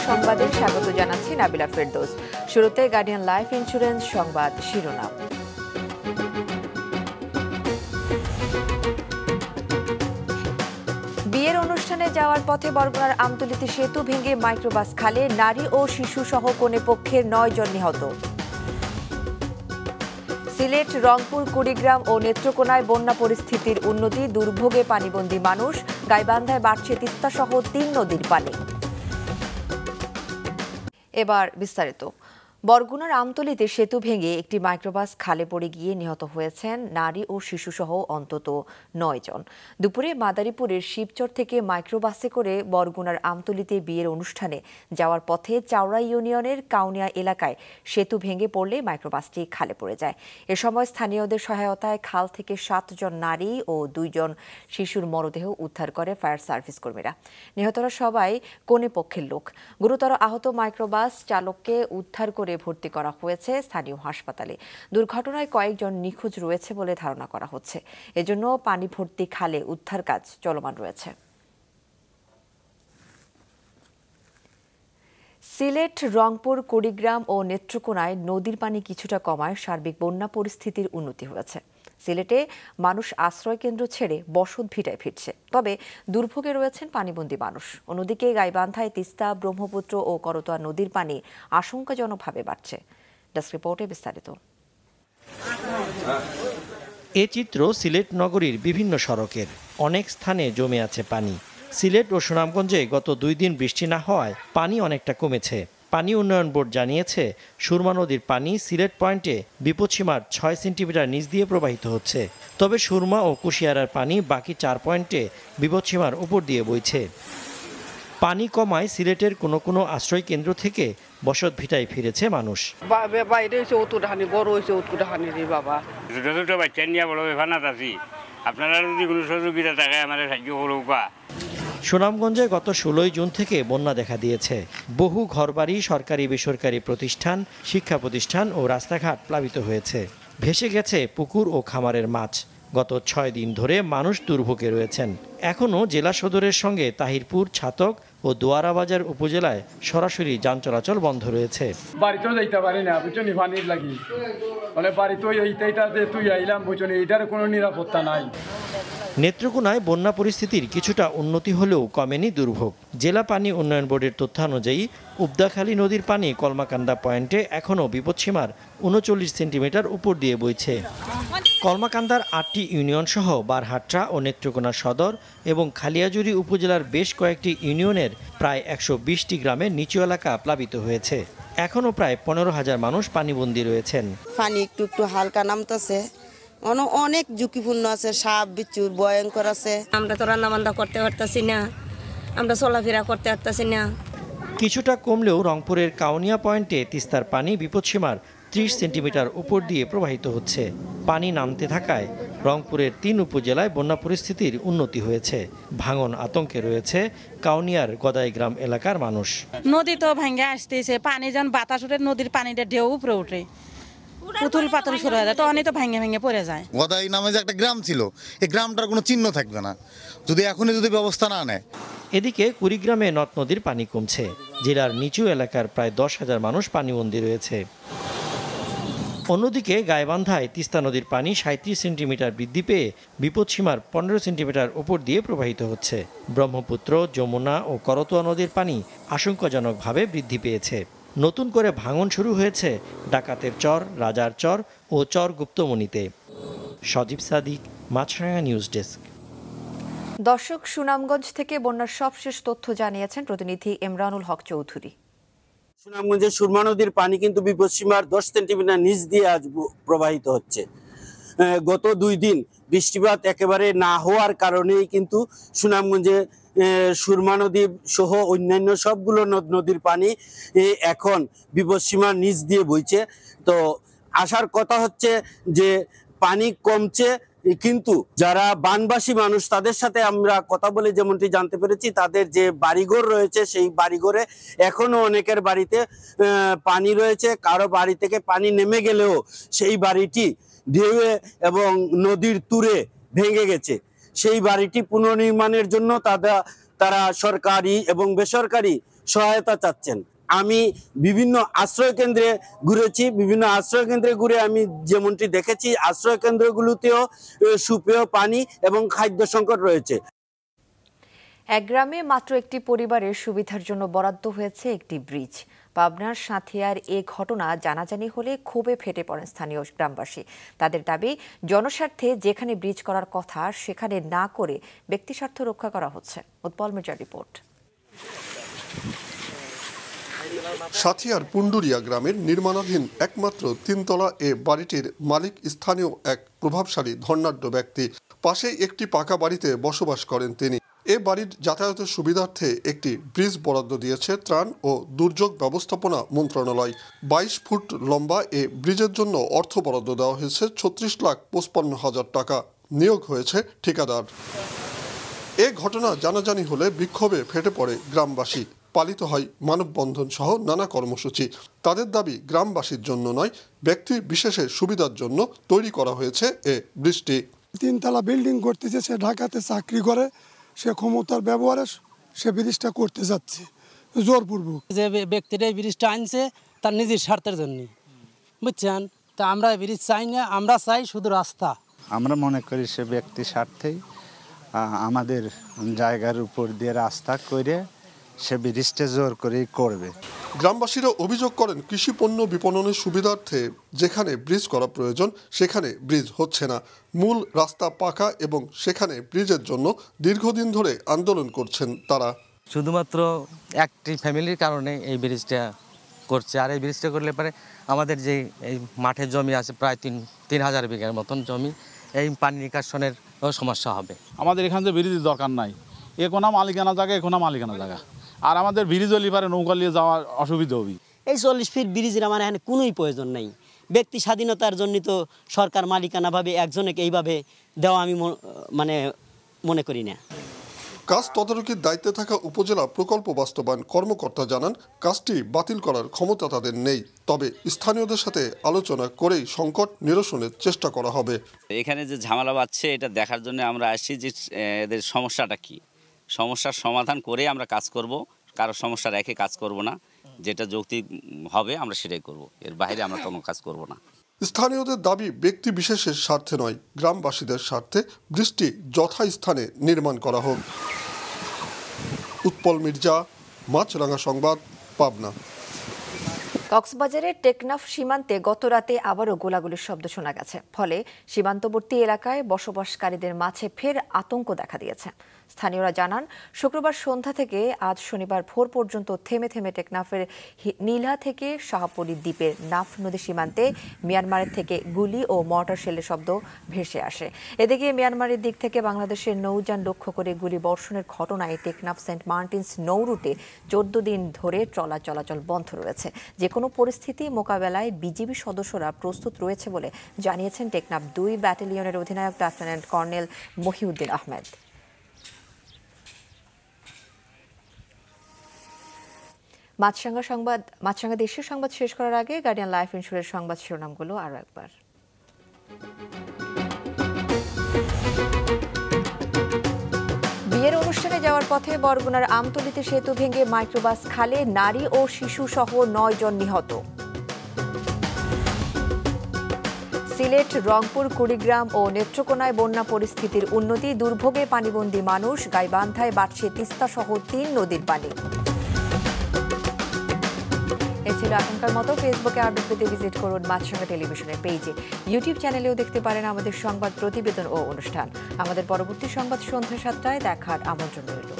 সংবাদে স্বাগত জানাচ্ছি নাবিলা ফেরদৌস। শুরুতে গার্ডিয়ান লাইফ ইন্স্যুরেন্স সংবাদ শিরোনাম। বিয়ের অনুষ্ঠানে যাওয়ার পথে বরগুনার আমতলীতে সেতু ভেঙে মাইক্রোবাস খালে নারী ও শিশু সহ কনে পক্ষের 9 জন নিহত। সিলেট, রংপুর, কুড়িগ্রাম ও নেত্রকোনায় বন্যা পরিস্থিতির উন্নতি, দুর্ভোগে পানিবন্দী মানুষ, গাইবান্ধায় বাড়ছে তিস্তা সহ 3 নদীর পানি। এবার বিস্তারিত। বরগুনার আমতলীতে সেতু ভেঙে একটি মাইক্রোবাস খালে পড়ে গিয়ে নিহত হয়েছেন নারী ও শিশুসহ অন্তত 9 জন। দুপুরে মাদারীপুরের শিবচর থেকে মাইক্রোবাসে করে বরগুনার আমতলীতে বিয়ের অনুষ্ঠানে যাওয়ার পথে চাওড়া ইউনিয়নের কাউনিয়া এলাকায় সেতু ভেঙে পড়লে মাইক্রোবাসটি খালে পড়ে যায়। এ সময় স্থানীয়দের সহায়তায় খাল থেকে 7 জন নারী ও 2 জন শিশুর মরদেহ উদ্ধার করে ফায়ার সার্ভিস কর্মীরা। নিহতরা সবাই কনে পক্ষের লোক। গুরুতর আহত মাইক্রোবাস চালককে উদ্ধার করে ভর্তি করা হয়েছে স্থানীয় হাসপাতালে। দুর্ঘটনায় কয়েকজন নিখোঁজ রয়েছে বলে ধারণা করা হচ্ছে। এজন্য পানি ভর্তি খালে উদ্ধার কাজ চলমান রয়েছে। সিলেট, রংপুর, কুড়িগ্রাম ও নেত্রকোনায় নদীর পানি কিছুটা কমায় সার্বিক বন্যা পরিস্থিতির উন্নতি হয়েছে। সিলেটে মানুষ আশ্রয় কেন্দ্র ছেড়ে বসত ভিটায় ফিরছে, তবে দুর্ভোগে রয়েছেন পানিবন্দী মানুষ। অন্যদিকে গাইবান্ধায় তিস্তা, ব্রহ্মপুত্র ও করতোয়া নদীর পানি আশঙ্কাজনকভাবে বাড়ছে। ডেস্ক রিপোর্টে বিস্তারিত। এ চিত্র সিলেট নগরীর বিভিন্ন সড়কের। অনেক স্থানে জমে আছে পানি। সিলেট ও সুনামগঞ্জে গত 2 দিন বৃষ্টি না হওয়ায় পানি অনেকটা কমেছে। পানি উন্নয়ন বোর্ড জানিয়েছে, সুরমা নদীর পানি সিলেট পয়েন্টে বিপদসীমার 6 সেন্টিমিটার নিচ দিয়ে প্রবাহিত হচ্ছে। তবে সুরমা ও কুশিয়ারার পানি বাকি 4 পয়েন্টে বিপদসীমার উপর দিয়ে বইছে। পানি কমায় সিলেটের কোনো কোনো আশ্রয় কেন্দ্র থেকে বসত ভিটায় ফিরেছে মানুষ। আপনারা যদি কোনো সহযোগিতা থাকে আমাদের সাহায্য করুক। সুনামগঞ্জে গত 16 জুন থেকে বন্যা দেখা দিয়েছে। বহু ঘরবাড়ি, সরকারি বেসরকারি প্রতিষ্ঠান, শিক্ষা প্রতিষ্ঠান ও রাস্তাঘাট প্লাবিত হয়েছে। ভেসে গেছে পুকুর ও খামারের মাছ। গত 6 দিন ধরে মানুষ দুর্ভোগে রয়েছেন। এখনও জেলা সদরের সঙ্গে তাহিরপুর, ছাতক ও দোয়ারা বাজার উপজেলায় সরাসরি যান চলাচল বন্ধ রয়েছে। বাড়িতেও যাইতে পারি না, বুঝলি, পানির লাগি। মানে বাড়িতেও তুই আইলাম, বুঝলি, এটার কোনো নিরাপত্তা নাই। নেত্রকোনায় বন্যা পরিস্থিতির কিছুটা উন্নতি হলেও কমেনি দুর্ভোগ। জেলা পানি উন্নয়ন বোর্ডের তথ্যানুযায়ী উবদাখালী নদীর পানি কলমাকান্দা পয়েন্টে এখনও বিপদসীমার 39 সেন্টিমিটার উপর দিয়ে বইছে। কলমাকান্দার 8টি ইউনিয়ন সহ বারহাট্টা ও নেত্রকোনা সদর এবং খালিয়াজুড়ি উপজেলার বেশ কয়েকটি ইউনিয়নের প্রায় 120টি গ্রামের নিচু এলাকা প্লাবিত হয়েছে। এখনও প্রায় 15,000 মানুষ পানিবন্দী রয়েছেন। পানি একটু একটু হালকা নামতেছে, অনেক ঝুঁকিপূর্ণ আছে, সাপ বিচ্ছুর ভয়ঙ্কর আছে। আমরা তো রান্নাবান্না করতে পারতেছি না, আমরা চলাফেরা করতে পারতেছি না। কিছুটা কমলেও রংপুরের কাউনিয়া পয়েন্টে তিস্তার পানি বিপদসীমার 30 সেন্টিমিটার উপর দিয়ে প্রবাহিত হচ্ছে। পানি নামতে থাকায় রংপুরের 3 উপজেলায় বন্যা পরিস্থিতির উন্নতি হয়েছে। ভাঙন আতঙ্কে রয়েছে কাউনিয়ার গদাইগ্রাম এলাকার মানুষ। নদী তো ভেঙে আসতেছে, পানি যেন বাতাস উঠে, নদীর পানিটা ঢেউ উপরে উঠে, পুতুল পাতল শুরু হয়ে যায়, তো অনেক তো ভেঙে ভেঙে পড়ে যায়। গদাই নামে যে একটা গ্রাম ছিল, এই গ্রামটার কোনো চিহ্ন থাকবে না যদি এখনই ব্যবস্থা না নেয়। এদিকে কুড়িগ্রামে নদ নদীর পানি কমছে। জেলার নিচু এলাকার প্রায় 10,000 মানুষ পানিবন্দী রয়েছে। অন্যদিকে গাইবান্ধায় তিস্তা নদীর পানি 37 সেন্টিমিটার বৃদ্ধি পেয়ে বিপদসীমার 15 সেন্টিমিটার উপর দিয়ে প্রবাহিত হচ্ছে। ব্রহ্মপুত্র, যমুনা ও করতোয়া নদীর পানি আশঙ্কাজনকভাবে বৃদ্ধি পেয়েছে। নতুন করে ভাঙন শুরু হয়েছে ডাকাতের চর, রাজার চর ও চর গুপ্তমণিতে। সজীব সাদিক, মাছরাঙা নিউজ ডেস্ক। দর্শক, সুনামগঞ্জ থেকে বন্যার সবশেষ তথ্য জানিয়েছেন প্রতিনিধি ইমরানুল হক চৌধুরী। সুনামগঞ্জের সুরমা নদীর পানি কিন্তু বিপদসীমার 10 সেন্টিমিটার নিচ দিয়ে আজ প্রবাহিত হচ্ছে। গত 2 দিন বৃষ্টিপাত একেবারে না হওয়ার কারণেই কিন্তু সুনামগঞ্জে সুরমা নদী সহ অন্যান্য সবগুলো নদ নদীর পানি এখন বিপদসীমার নিচ দিয়ে বইছে। তো আসার কথা হচ্ছে যে পানি কমছে, কিন্তু যারা বানবাসী মানুষ তাদের সাথে আমরা কথা বলে যেমনটি জানতে পেরেছি, তাদের যে বাড়িঘর রয়েছে সেই বাড়িঘরে এখনো অনেকের বাড়িতে পানি রয়েছে। কারো বাড়ি থেকে পানি নেমে গেলেও সেই বাড়িটি ঢেউয়ে এবং নদীর তুরে ভেঙে গেছে। সেই বাড়িটি পুনর্নির্মাণের জন্য তারা সরকারি এবং বেসরকারি সহায়তা চাচ্ছেন। আমি বিভিন্ন আশ্রয় কেন্দ্রে ঘুরেছি, বিভিন্ন আশ্রয় কেন্দ্রে ঘুরে আমি যেমনটি দেখেছি আশ্রয় কেন্দ্রগুলোতেও সুপেয় পানি এবং খাদ্য সংকট রয়েছে। এক গ্রামে মাত্র একটি পরিবারের সুবিধার জন্য বরাদ্দ হয়েছে একটি ব্রিজ। পাবনার সাঁথিয়ার এ ঘটনা জানাজানি হলে ক্ষোভে ফেটে পড়েন স্থানীয় গ্রামবাসী। তাদের দাবি, জনস্বার্থে যেখানে ব্রিজ করার কথা সেখানে না করে ব্যক্তিস্বার্থ রক্ষা করা হচ্ছে। উৎপল মির্জার রিপোর্ট। সাঁথিয়ার পুন্ডুরিয়া গ্রামের নির্মাণাধীন একমাত্র 3 তলা এ বাড়িটির মালিক স্থানীয় এক প্রভাবশালী ধনাঢ্য ব্যক্তি। পাশেই একটি পাকা বাড়িতে বসবাস করেন তিনি। এ বাড়ির যাতায়াতের সুবিধার্থে একটি ব্রিজ বরাদ্দ দিয়েছে ত্রাণ ও দুর্যোগ ব্যবস্থাপনা মন্ত্রণালয়। 22 ফুট লম্বা এ ব্রিজের জন্য অর্থ বরাদ্দ দেওয়া হয়েছে 36,55,000 টাকা। নিয়োগ হয়েছে ঠিকাদার। এ ঘটনা জানাজানি হলে বিক্ষোভে ফেটে পড়ে গ্রামবাসী। পালিত হয় মানববন্ধন সহ নানা কর্মসূচি। তাদের দাবি, গ্রামবাসীর জন্য নয়, ব্যক্তি বিশেষের সুবিধার জন্য তৈরি করা হয়েছে এ ব্রিজটি। 3 তলা বিল্ডিং করতেছে, সে ঢাকাতে চাকরি করে, সে ক্ষমতার ব্যবহারে সে ব্রিজটা করতে যাচ্ছে জোরপূর্বক। যে ব্যক্তিটা এই ব্রিজটা আনছে তার নিজের স্বার্থের জন্য, বুঝছেন? তা আমরা ব্রিজ চাই না, আমরা চাই শুধু রাস্তা। আমরা মনে করি সে ব্যক্তি স্বার্থেই আমাদের জায়গার উপর দিয়ে রাস্তা করে সে ব্রিজটা জোর করেই করবে। গ্রামবাসীরা অভিযোগ করেন, কৃষি পণ্য বিপণনের সুবিধার্থে যেখানে ব্রিজ করা প্রয়োজন সেখানে ব্রিজ হচ্ছে না। মূল রাস্তা পাকা এবং সেখানে ব্রিজের জন্য দীর্ঘদিন ধরে আন্দোলন করছেন তারা। শুধুমাত্র একটি ফ্যামিলির কারণে এই ব্রিজটা করছে। আর এই ব্রিজটা করলে পরে আমাদের যে এই মাঠের জমি আছে প্রায় 3,000 বিঘার মতন জমি, এই পানি নিষ্কাশনের সমস্যা হবে। আমাদের এখানে যে ব্রিজের দরকার নাই, এ কোনো মালিকানা জায়গা, এ কোনো মালিকানা জায়গা। আর আমাদের ব্রিজ হলে পারে নৌকা নিয়ে যাওয়ার অসুবিধা হবে। এই 40 ফিট ব্রিজের আমার এখানে কোনোই প্রয়োজন নেই। ব্যক্তি স্বাধীনতার জন্য তো সরকার মালিকানাভাবে একজনকে এইভাবে দেওয়া আমি মনে করি না। কাজ তদারকির দায়িত্বে থাকা উপজেলা প্রকল্প বাস্তবায়ন কর্মকর্তা জানান, কাজটি বাতিল করার ক্ষমতা তাদের নেই। তবে স্থানীয়দের সাথে আলোচনা করেই সংকট নিরসনের চেষ্টা করা হবে। এখানে যে ঝামেলা বাড়ছে এটা দেখার জন্য আমরা আসছি যে এদের সমস্যাটা কি, সমস্যার সমাধান করে আমরা কাজ করব। কারো সমস্যা রেখে কাজ করব না, যেটা যৌক্তিক হবে আমরা সেটাই করব, এর বাইরে আমরা কোনো কাজ করব না। স্থানীয়দের দাবি, ব্যক্তি বিশেষের স্বার্থে নয়, গ্রামবাসীদের স্বার্থে ব্রিজটি যথাস্থানে নির্মাণ করা হোক। উৎপল মির্জা, মাছরাঙা সংবাদ, পাবনা। কক্সবাজারের টেকনাফ সীমান্তে গতরাতে আবারও গোলাগুলির শব্দ শোনা গেছে। ফলে সীমান্তবর্তী এলাকায় বসবাসকারীদের মাঝে ফের আতঙ্ক দেখা দিয়েছে। স্থানীয়রা জানান, শুক্রবার সন্ধ্যা থেকে আজ শনিবার ভোর পর্যন্ত থেমে থেমে টেকনাফের নীলা থেকে শাহপরী দ্বীপের নাফ নদী সীমান্তে মিয়ানমারের থেকে গুলি ও মর্টার শেলের শব্দ ভেসে আসে। এদিকে মিয়ানমারের দিক থেকে বাংলাদেশের নৌযান লক্ষ্য করে গুলি বর্ষণের ঘটনায় টেকনাফ সেন্ট মার্টিনস নৌ রুটে 14 দিন ধরে ট্রলার চলাচল বন্ধ রয়েছে। যে কোনো পরিস্থিতি মোকাবেলায় বিজিবি সদস্যরা প্রস্তুত রয়েছে বলে জানিয়েছেন টেকনাফ 2 ব্যাটালিয়নের অধিনায়ক লেফটেন্যান্ট কর্নেল মহিউদ্দিন আহমেদ। মাছরাঙা দেশের সংবাদ শেষ করার আগে গার্ডিয়ান লাইফ ইন্স্যুরেন্স সংবাদ শিরোনামগুলো আরও একবার। বিয়ের অনুষ্ঠানে যাওয়ার পথে বরগুনার আমতলীতে সেতু ভেঙে মাইক্রোবাস খালে নারী ও শিশু সহ 9 জন নিহত। সিলেট, রংপুর, কুড়িগ্রাম ও নেত্রকোনায় বন্যা পরিস্থিতির উন্নতি, দুর্ভোগে পানিবন্দী মানুষ, গাইবান্ধায় বাড়ছে তিস্তা সহ 3 নদীর পানি। এ ছিল এখনকার মতো। ফেসবুকে আপডেট পেতে ভিজিট করুন মাছরাঙা টেলিভিশনের পেজে। ইউটিউব চ্যানেলেও দেখতে পারেন আমাদের সংবাদ প্রতিবেদন ও অনুষ্ঠান। আমাদের পরবর্তী সংবাদ সন্ধ্যা 7টায় দেখার আমন্ত্রণ রইল।